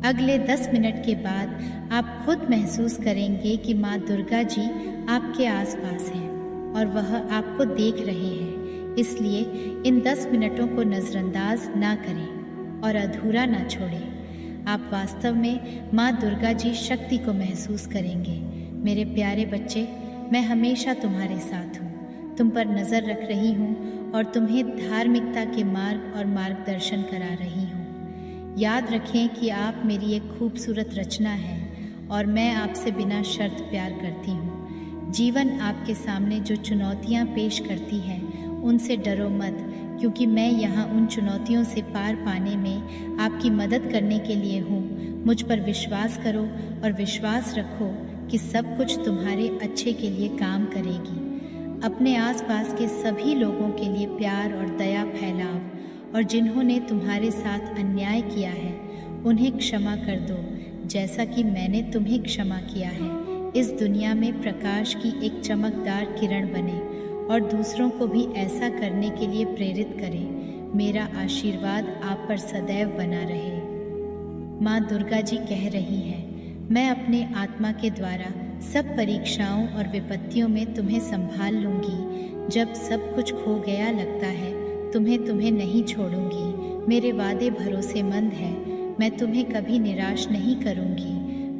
अगले 10 मिनट के बाद आप खुद महसूस करेंगे कि माँ दुर्गा जी आपके आसपास हैं और वह आपको देख रहे हैं। इसलिए इन 10 मिनटों को नज़रअंदाज ना करें और अधूरा ना छोड़ें। आप वास्तव में माँ दुर्गा जी शक्ति को महसूस करेंगे। मेरे प्यारे बच्चे, मैं हमेशा तुम्हारे साथ हूँ, तुम पर नज़र रख रही हूँ और तुम्हें धार्मिकता के मार्ग और मार्गदर्शन करा रही हूँ। याद रखें कि आप मेरी एक खूबसूरत रचना है और मैं आपसे बिना शर्त प्यार करती हूँ। जीवन आपके सामने जो चुनौतियाँ पेश करती है उनसे डरो मत, क्योंकि मैं यहाँ उन चुनौतियों से पार पाने में आपकी मदद करने के लिए हूँ। मुझ पर विश्वास करो और विश्वास रखो कि सब कुछ तुम्हारे अच्छे के लिए काम करेगी। अपने आसपास के सभी लोगों के लिए प्यार और दया फैलाओ और जिन्होंने तुम्हारे साथ अन्याय किया है उन्हें क्षमा कर दो, जैसा कि मैंने तुम्हें क्षमा किया है। इस दुनिया में प्रकाश की एक चमकदार किरण बने और दूसरों को भी ऐसा करने के लिए प्रेरित करें। मेरा आशीर्वाद आप पर सदैव बना रहे। माँ दुर्गा जी कह रही हैं, मैं अपने आत्मा के द्वारा सब परीक्षाओं और विपत्तियों में तुम्हें संभाल लूँगी। जब सब कुछ खो गया लगता है तुम्हें नहीं छोड़ूंगी। मेरे वादे भरोसेमंद हैं, मैं तुम्हें कभी निराश नहीं करूंगी।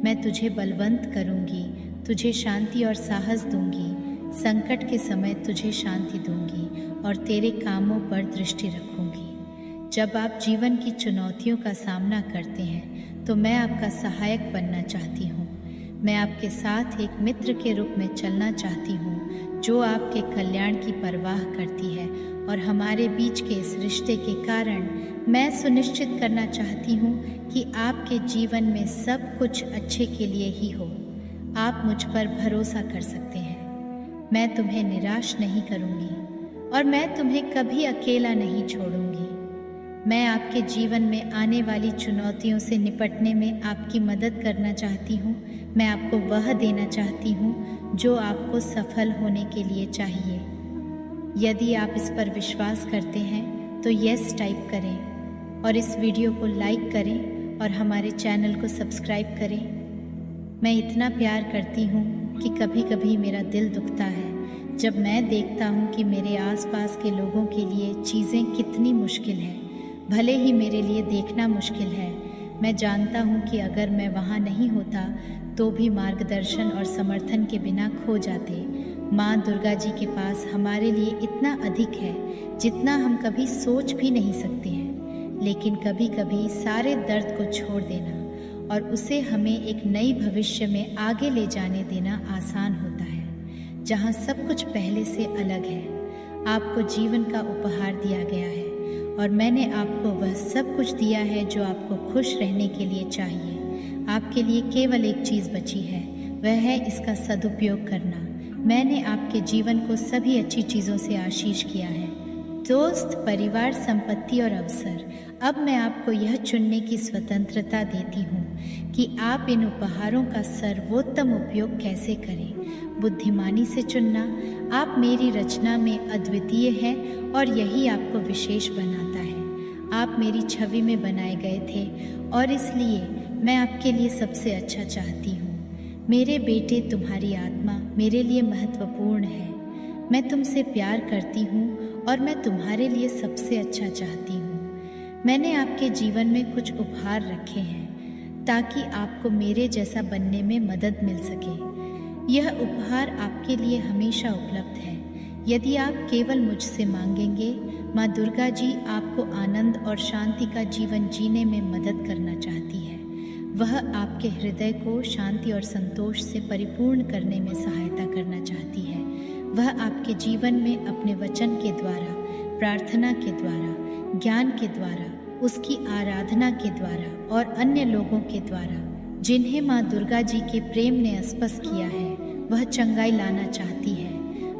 मैं तुझे बलवंत करूंगी, तुझे शांति और साहस दूंगी। संकट के समय तुझे शांति दूंगी और तेरे कामों पर दृष्टि रखूंगी। जब आप जीवन की चुनौतियों का सामना करते हैं तो मैं आपका सहायक बनना चाहती हूँ। मैं आपके साथ एक मित्र के रूप में चलना चाहती हूँ जो आपके कल्याण की परवाह करती है और हमारे बीच के इस रिश्ते के कारण मैं सुनिश्चित करना चाहती हूँ कि आपके जीवन में सब कुछ अच्छे के लिए ही हो। आप मुझ पर भरोसा कर सकते हैं। मैं तुम्हें निराश नहीं करूँगी और मैं तुम्हें कभी अकेला नहीं छोड़ूंगी। मैं आपके जीवन में आने वाली चुनौतियों से निपटने में आपकी मदद करना चाहती हूँ। मैं आपको वह देना चाहती हूँ जो आपको सफल होने के लिए चाहिए। यदि आप इस पर विश्वास करते हैं तो यस टाइप करें और इस वीडियो को लाइक करें और हमारे चैनल को सब्सक्राइब करें। मैं इतना प्यार करती हूँ कि कभी कभी मेरा दिल दुखता है जब मैं देखता हूँ कि मेरे आसपास के लोगों के लिए चीज़ें कितनी मुश्किल हैं। भले ही मेरे लिए देखना मुश्किल है, मैं जानता हूँ कि अगर मैं वहाँ नहीं होता तो भी मार्गदर्शन और समर्थन के बिना खो जाते। माँ दुर्गा जी के पास हमारे लिए इतना अधिक है जितना हम कभी सोच भी नहीं सकते हैं। लेकिन कभी कभी सारे दर्द को छोड़ देना और उसे हमें एक नई भविष्य में आगे ले जाने देना आसान होता है, जहाँ सब कुछ पहले से अलग है। आपको जीवन का उपहार दिया गया है और मैंने आपको वह सब कुछ दिया है जो आपको खुश रहने के लिए चाहिए। आपके लिए केवल एक चीज़ बची है, वह है इसका सदुपयोग करना। मैंने आपके जीवन को सभी अच्छी चीज़ों से आशीष किया है, दोस्त, परिवार, संपत्ति और अवसर। अब मैं आपको यह चुनने की स्वतंत्रता देती हूँ कि आप इन उपहारों का सर्वोत्तम उपयोग कैसे करें। बुद्धिमानी से चुनना। आप मेरी रचना में अद्वितीय हैं और यही आपको विशेष बनाता है। आप मेरी छवि में बनाए गए थे और इसलिए मैं आपके लिए सबसे अच्छा चाहती हूँ। मेरे बेटे, तुम्हारी आत्मा मेरे लिए महत्वपूर्ण है। मैं तुमसे प्यार करती हूँ और मैं तुम्हारे लिए सबसे अच्छा चाहती हूँ। मैंने आपके जीवन में कुछ उपहार रखे हैं ताकि आपको मेरे जैसा बनने में मदद मिल सके। यह उपहार आपके लिए हमेशा उपलब्ध है यदि आप केवल मुझसे मांगेंगे। माँ दुर्गा जी आपको आनंद और शांति का जीवन जीने में मदद करना चाहती है। वह आपके हृदय को शांति और संतोष से परिपूर्ण करने में सहायता करना चाहती है। वह आपके जीवन में अपने वचन के द्वारा, प्रार्थना के द्वारा, ज्ञान के द्वारा, उसकी आराधना के द्वारा और अन्य लोगों के द्वारा जिन्हें माँ दुर्गा जी के प्रेम ने स्पर्श किया है, वह चंगाई लाना चाहती है।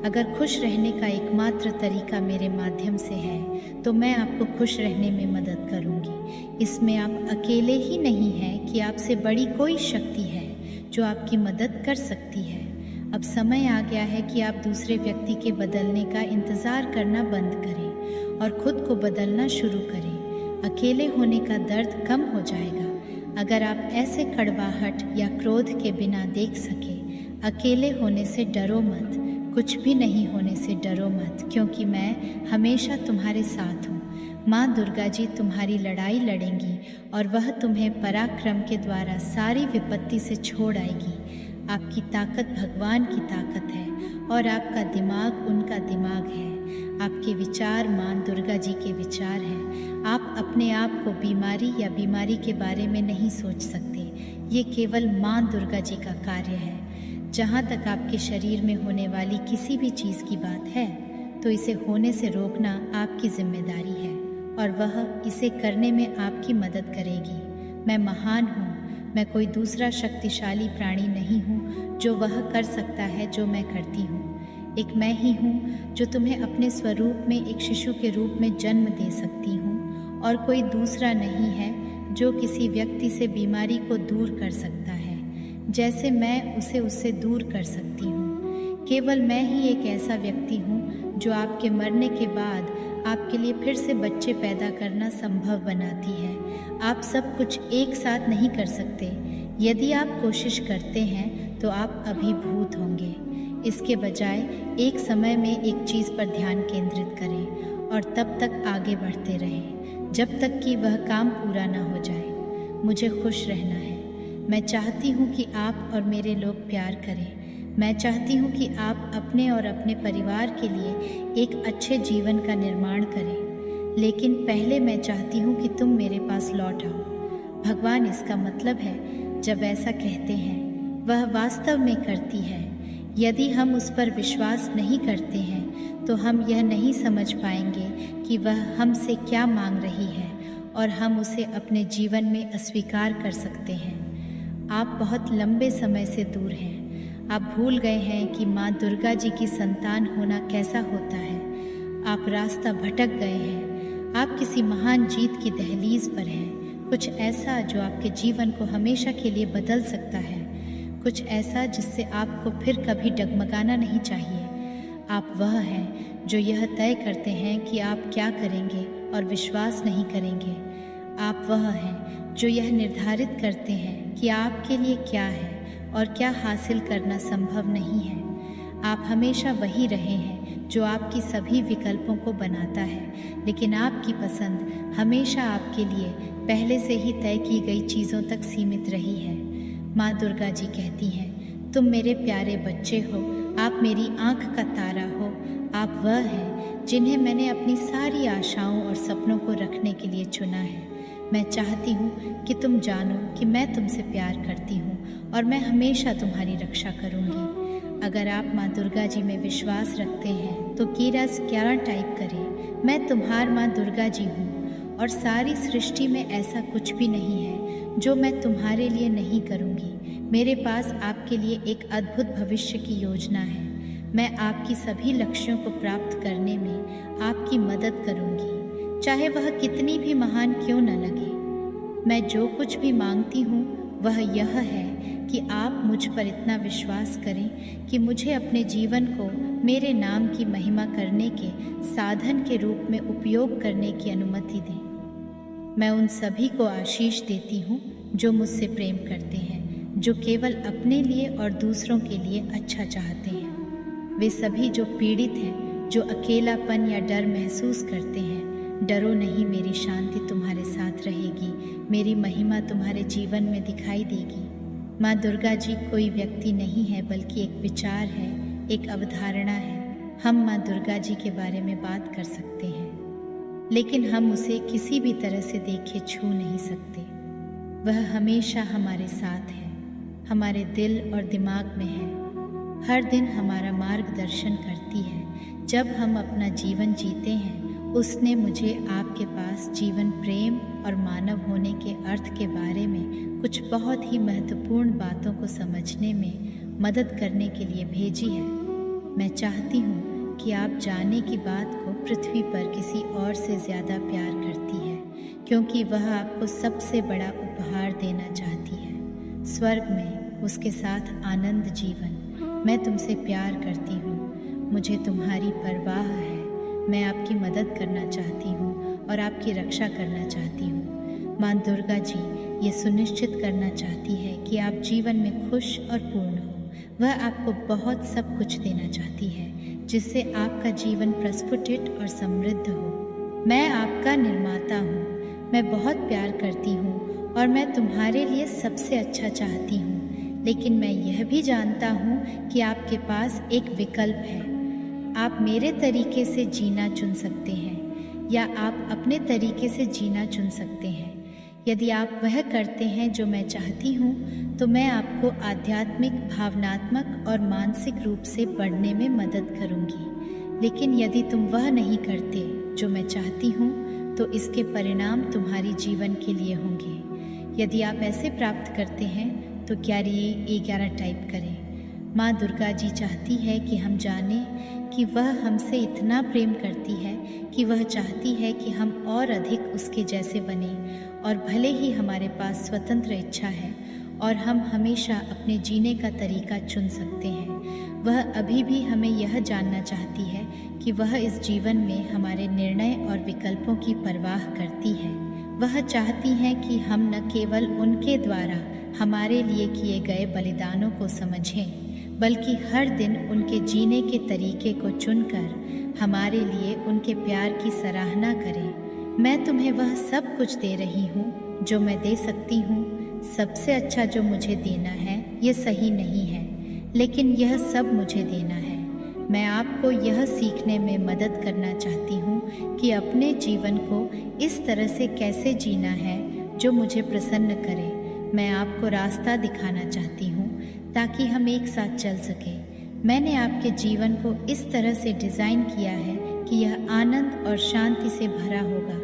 अगर खुश रहने का एकमात्र तरीका मेरे माध्यम से है तो मैं आपको खुश रहने में मदद करूंगी। इसमें आप अकेले ही नहीं हैं कि आपसे बड़ी कोई शक्ति है जो आपकी मदद कर सकती है। अब समय आ गया है कि आप दूसरे व्यक्ति के बदलने का इंतज़ार करना बंद करें और खुद को बदलना शुरू करें। अकेले होने का दर्द कम हो जाएगा। अगर आप ऐसे कड़वाहट या क्रोध के बिना देख सके, अकेले होने से डरो मत, कुछ भी नहीं होने से डरो मत, क्योंकि मैं हमेशा तुम्हारे साथ हूँ। माँ दुर्गा जी तुम्हारी लड़ाई लड़ेंगी और वह तुम्हें पराक्रम के द्वारा सारी विपत्ति से छोड़ आएगी। आपकी ताकत भगवान की ताकत है और आपका दिमाग उनका दिमाग है। आपके विचार माँ दुर्गा जी के विचार हैं। आप अपने आप को बीमारी या बीमारी के बारे में नहीं सोच सकते। ये केवल माँ दुर्गा जी का कार्य है। जहाँ तक आपके शरीर में होने वाली किसी भी चीज़ की बात है तो इसे होने से रोकना आपकी जिम्मेदारी है और वह इसे करने में आपकी मदद करेगी। मैं महान हूँ। मैं कोई दूसरा शक्तिशाली प्राणी नहीं हूँ जो वह कर सकता है जो मैं करती हूँ। एक मैं ही हूँ जो तुम्हें अपने स्वरूप में एक शिशु के रूप में जन्म दे सकती हूँ और कोई दूसरा नहीं है जो किसी व्यक्ति से बीमारी को दूर कर सकता है जैसे मैं उसे उससे दूर कर सकती हूँ। केवल मैं ही एक ऐसा व्यक्ति हूँ जो आपके मरने के बाद आपके लिए फिर से बच्चे पैदा करना संभव बनाती है। आप सब कुछ एक साथ नहीं कर सकते। यदि आप कोशिश करते हैं तो आप अभिभूत होंगे। इसके बजाय एक समय में एक चीज़ पर ध्यान केंद्रित करें और तब तक आगे बढ़ते रहें जब तक कि वह काम पूरा ना हो जाए। मुझे खुश रहना है। मैं चाहती हूँ कि आप और मेरे लोग प्यार करें। मैं चाहती हूँ कि आप अपने और अपने परिवार के लिए एक अच्छे जीवन का निर्माण करें, लेकिन पहले मैं चाहती हूँ कि तुम मेरे पास लौट आओ। भगवान इसका मतलब है जब ऐसा कहते हैं वह वास्तव में करती है। यदि हम उस पर विश्वास नहीं करते हैं तो हम यह नहीं समझ पाएंगे कि वह हमसे क्या मांग रही है और हम उसे अपने जीवन में अस्वीकार कर सकते हैं। आप बहुत लंबे समय से दूर हैं। आप भूल गए हैं कि माँ दुर्गा जी की संतान होना कैसा होता है। आप रास्ता भटक गए हैं। आप किसी महान जीत की दहलीज पर हैं। कुछ ऐसा जो आपके जीवन को हमेशा के लिए बदल सकता है। कुछ ऐसा जिससे आपको फिर कभी डगमगाना नहीं चाहिए। आप वह हैं जो यह तय करते हैं कि आप क्या करेंगे और विश्वास नहीं करेंगे। आप वह हैं जो यह निर्धारित करते हैं कि आपके लिए क्या है और क्या हासिल करना संभव नहीं है। आप हमेशा वही रहे हैं जो आपकी सभी विकल्पों को बनाता है, लेकिन आपकी पसंद हमेशा आपके लिए पहले से ही तय की गई चीज़ों तक सीमित रही है। माँ दुर्गा जी कहती हैं, तुम मेरे प्यारे बच्चे हो, आप मेरी आँख का तारा हो। आप वह हैं जिन्हें मैंने अपनी सारी आशाओं और सपनों को रखने के लिए चुना है। मैं चाहती हूँ कि तुम जानो कि मैं तुमसे प्यार करती हूँ और मैं हमेशा तुम्हारी रक्षा करूँगी। अगर आप माँ दुर्गा जी में विश्वास रखते हैं तो कीरस 11 टाइप करें। मैं तुम्हार माँ दुर्गा जी हूँ और सारी सृष्टि में ऐसा कुछ भी नहीं है जो मैं तुम्हारे लिए नहीं करूँगी। मेरे पास आपके लिए एक अद्भुत भविष्य की योजना है। मैं आपकी सभी लक्ष्यों को प्राप्त करने में आपकी मदद करूँगी, चाहे वह कितनी भी महान क्यों न लगे। मैं जो कुछ भी मांगती हूँ वह यह है कि आप मुझ पर इतना विश्वास करें कि मुझे अपने जीवन को मेरे नाम की महिमा करने के साधन के रूप में उपयोग करने की अनुमति दें। मैं उन सभी को आशीष देती हूँ जो मुझसे प्रेम करते हैं, जो केवल अपने लिए और दूसरों के लिए अच्छा चाहते हैं। वे सभी जो पीड़ित हैं, जो अकेलापन या डर महसूस करते हैं, डरो नहीं, मेरी शांति तुम्हारे साथ रहेगी। मेरी महिमा तुम्हारे जीवन में दिखाई देगी। माँ दुर्गा जी कोई व्यक्ति नहीं है बल्कि एक विचार है, एक अवधारणा है। हम माँ दुर्गा जी के बारे में बात कर सकते हैं, लेकिन हम उसे किसी भी तरह से देखे छू नहीं सकते। वह हमेशा हमारे साथ है, हमारे दिल और दिमाग में है। हर दिन हमारा मार्गदर्शन करती है। जब हम अपना जीवन जीते हैं, उसने मुझे आपके पास जीवन, प्रेम और मानव होने के अर्थ के बारे में कुछ बहुत ही महत्वपूर्ण बातों को समझने में मदद करने के लिए भेजी है। मैं चाहती हूँ कि आप जाने की बात को पृथ्वी पर किसी और से ज़्यादा प्यार करती है, क्योंकि वह आपको सबसे बड़ा उपहार देना चाहती है, स्वर्ग में उसके साथ आनंद जीवन। मैं तुमसे प्यार करती हूँ, मुझे तुम्हारी परवाह है। मैं आपकी मदद करना चाहती हूँ और आपकी रक्षा करना चाहती हूँ। माँ दुर्गा जी ये सुनिश्चित करना चाहती है कि आप जीवन में खुश और पूर्ण हो। वह आपको बहुत सब कुछ देना चाहती है जिससे आपका जीवन प्रस्फुटित और समृद्ध हो। मैं आपका निर्माता हूँ। मैं बहुत प्यार करती हूँ और मैं तुम्हारे लिए सबसे अच्छा चाहती हूँ, लेकिन मैं यह भी जानता हूँ कि आपके पास एक विकल्प है। आप मेरे तरीके से जीना चुन सकते हैं या आप अपने तरीके से जीना चुन सकते हैं। यदि आप वह करते हैं जो मैं चाहती हूँ तो मैं आपको आध्यात्मिक, भावनात्मक और मानसिक रूप से बढ़ने में मदद करूँगी। लेकिन यदि तुम वह नहीं करते जो मैं चाहती हूँ तो इसके परिणाम तुम्हारी जीवन के लिए होंगे। यदि आप ऐसे प्राप्त करते हैं तो 11 टाइप करें। माँ दुर्गा जी चाहती है कि हम जानें कि वह हमसे इतना प्रेम करती है कि वह चाहती है कि हम और अधिक उसके जैसे बने। और भले ही हमारे पास स्वतंत्र इच्छा है और हम हमेशा अपने जीने का तरीका चुन सकते हैं, वह अभी भी हमें यह जानना चाहती है कि वह इस जीवन में हमारे निर्णय और विकल्पों की परवाह करती है। वह चाहती है कि हम न केवल उनके द्वारा हमारे लिए किए गए बलिदानों को समझें, बल्कि हर दिन उनके जीने के तरीके को चुनकर हमारे लिए उनके प्यार की सराहना करें। मैं तुम्हें वह सब कुछ दे रही हूँ जो मैं दे सकती हूँ। सबसे अच्छा जो मुझे देना है ये सही नहीं है, लेकिन यह सब मुझे देना है। मैं आपको यह सीखने में मदद करना चाहती हूँ कि अपने जीवन को इस तरह से कैसे जीना है जो मुझे प्रसन्न करे। मैं आपको रास्ता दिखाना चाहती हूँ ताकि हम एक साथ चल सकें। मैंने आपके जीवन को इस तरह से डिज़ाइन किया है कि यह आनंद और शांति से भरा होगा,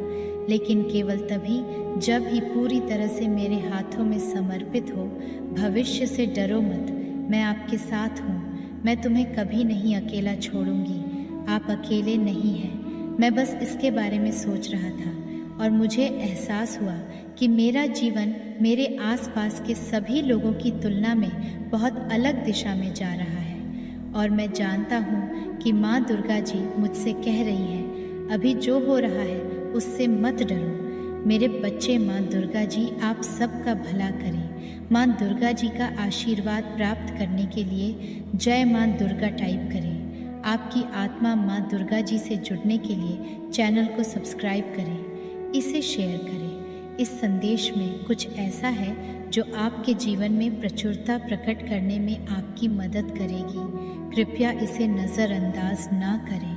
लेकिन केवल तभी जब ही पूरी तरह से मेरे हाथों में समर्पित हो। भविष्य से डरो मत, मैं आपके साथ हूँ। मैं तुम्हें कभी नहीं अकेला छोड़ूंगी। आप अकेले नहीं हैं। मैं बस इसके बारे में सोच रहा था और मुझे एहसास हुआ कि मेरा जीवन मेरे आसपास के सभी लोगों की तुलना में बहुत अलग दिशा में जा रहा है। और मैं जानता हूँ कि माँ दुर्गा जी मुझसे कह रही हैं, अभी जो हो रहा है उससे मत डरो। मेरे बच्चे, माँ दुर्गा जी आप सबका भला करें। माँ दुर्गा जी का आशीर्वाद प्राप्त करने के लिए जय माँ दुर्गा टाइप करें। आपकी आत्मा माँ दुर्गा जी से जुड़ने के लिए चैनल को सब्सक्राइब करें, इसे शेयर करें। इस संदेश में कुछ ऐसा है जो आपके जीवन में प्रचुरता प्रकट करने में आपकी मदद करेगी। कृपया इसे नज़रअंदाज ना करें।